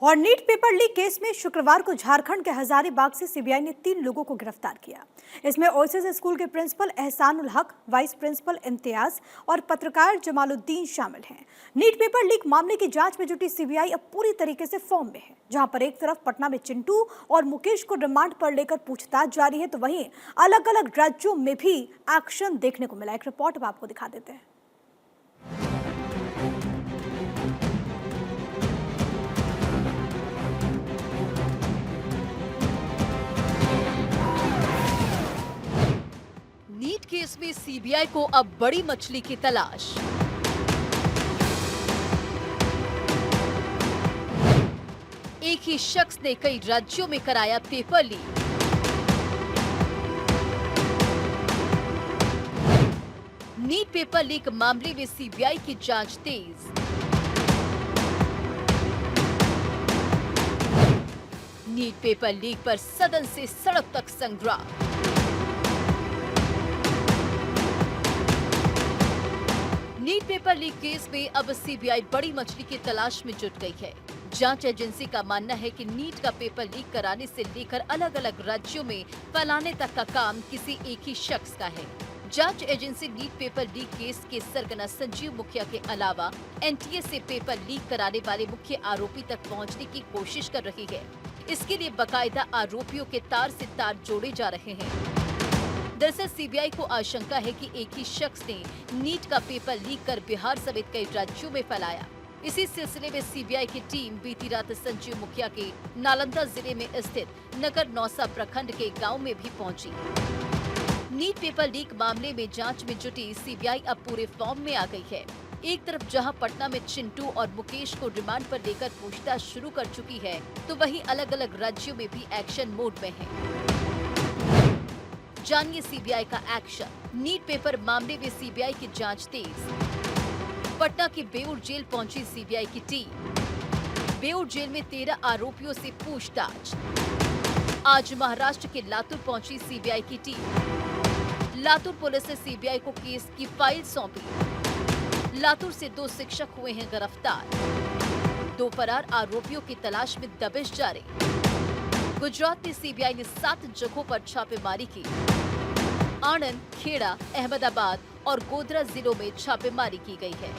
और NEET paper leak case में शुक्रवार को झारखंड के हजारीबाग से सीबीआई ने 3 लोगों को गिरफ्तार किया। इसमें ओएसिस स्कूल के प्रिंसिपल एहसानुल हक, वाइस प्रिंसिपल इम्तियाज और पत्रकार जमालुद्दीन शामिल हैं। नीट पेपर लीक मामले की जांच में जुटी सीबीआई अब पूरी तरीके से फॉर्म में है, जहां पर एक तरफ पटना में चिंटू और मुकेश को रिमांड पर लेकर पूछताछ जारी है, तो वहीं अलग अलग राज्यों में भी एक्शन देखने को मिला। एक रिपोर्ट अब आपको दिखा देते हैं। नीट केस में सीबीआई को अब बड़ी मछली की तलाश। एक ही शख्स ने कई राज्यों में कराया paper leak. NEET paper leak मामले में सीबीआई की जांच तेज। नीट पेपर लीक पर सदन से सड़क तक संग्राम। नीट पेपर लीक केस में अब सीबीआई बड़ी मछली की तलाश में जुट गई है। जांच एजेंसी का मानना है कि नीट का पेपर लीक कराने से लेकर अलग अलग राज्यों में फैलाने तक का काम किसी एक ही शख्स का है। जांच agency NEET paper leak case के सरगना संजीव मुखिया के अलावा एनटीए से पेपर लीक कराने वाले मुख्य आरोपी तक पहुंचने की कोशिश कर रही है। इसके लिए बाकायदा आरोपियों के तार से तार जोड़े जा रहे हैं। दरअसल सीबीआई को आशंका है कि एक ही शख्स ने नीट का पेपर लीक कर बिहार समेत कई राज्यों में फैलाया। इसी सिलसिले में सीबीआई की टीम बीती रात संजीव मुखिया के नालंदा जिले में स्थित नगर नौसा प्रखंड के गांव में भी पहुंची। नीट पेपर लीक मामले में जांच में जुटी सीबीआई अब पूरे फॉर्म में आ गई है। एक तरफ जहां पटना में चिंटू और मुकेश को रिमांड पर लेकर पूछताछ शुरू कर चुकी है, तो वहीं अलग अलग राज्यों में भी एक्शन मोड में है। जानिए सीबीआई का एक्शन। नीट पेपर मामले में सीबीआई की जांच तेज। पटना की बेऊर जेल पहुंची सीबीआई की टीम। बेऊर जेल में 13 आरोपियों से पूछताछ। आज महाराष्ट्र के लातूर पहुंची सीबीआई की टीम। लातूर पुलिस ने सीबीआई को केस की फाइल सौंपी। लातूर से 2 शिक्षक हुए हैं गिरफ्तार। 2 फरार आरोपियों की तलाश में दबिश जारी। गुजरात में सीबीआई ने 7 जगहों पर छापेमारी की। आनंद, खेड़ा, अहमदाबाद और गोधरा जिलों में छापेमारी की गई है।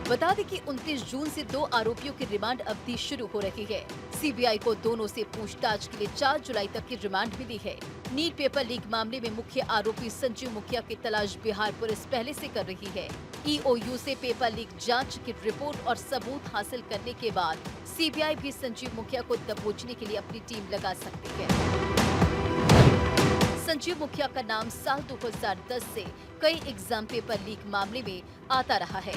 बता दें कि 29 जून से 2 आरोपियों की रिमांड अवधि शुरू हो रही है। सीबीआई को दोनों से पूछताछ के लिए 4 जुलाई तक की रिमांड मिली है। नीट पेपर लीक मामले में मुख्य आरोपी संजीव मुखिया की तलाश बिहार पुलिस पहले से कर रही है। ईओयू से पेपर लीक जांच की रिपोर्ट और सबूत हासिल करने के बाद सीबीआई भी संजीव मुखिया को दबोचने के लिए अपनी टीम लगा सकती है। संजीव मुखिया का नाम साल 2010 से कई एग्जाम पेपर लीक मामले में आता रहा है।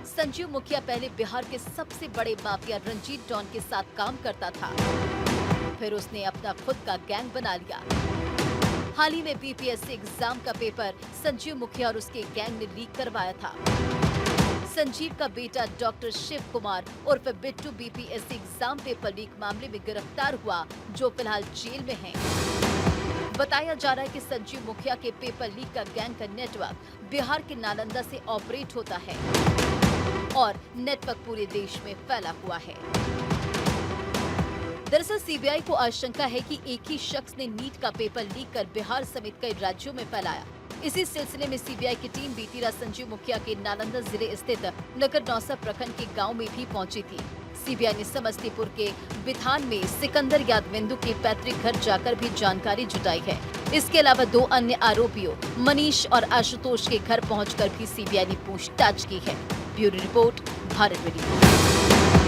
संजीव मुखिया पहले बिहार के सबसे बड़े माफिया रंजीत डॉन के साथ काम करता था, फिर उसने अपना खुद का गैंग बना लिया। हाल ही में बीपीएससी एग्जाम का पेपर संजीव मुखिया और उसके गैंग ने लीक करवाया था। संजीव का बेटा डॉक्टर शिव कुमार उर्फ Bittu BPSC exam paper leak मामले में गिरफ्तार हुआ, जो फिलहाल जेल में है। बताया जा रहा है कि संजीव मुखिया के पेपर लीक का गैंग का नेटवर्क बिहार के नालंदा से ऑपरेट होता है और नेटवर्क पूरे देश में फैला हुआ है। दरअसल सीबीआई को आशंका है कि एक ही शख्स ने नीट का पेपर लीक कर बिहार समेत कई राज्यों में फैलाया। इसी सिलसिले में सीबीआई की टीम बीती रात संजीव मुखिया के नालंदा जिले स्थित नगर नौसा प्रखंड के गांव में भी पहुंची थी। सीबीआई ने समस्तीपुर के बिथान में सिकंदर यादवेंदु के पैतृक घर जाकर भी जानकारी जुटाई है। इसके अलावा 2 अन्य आरोपियों मनीष और आशुतोष के घर पहुंचकर भी सीबीआई ने पूछताछ की है। Bureau report, Bharat video.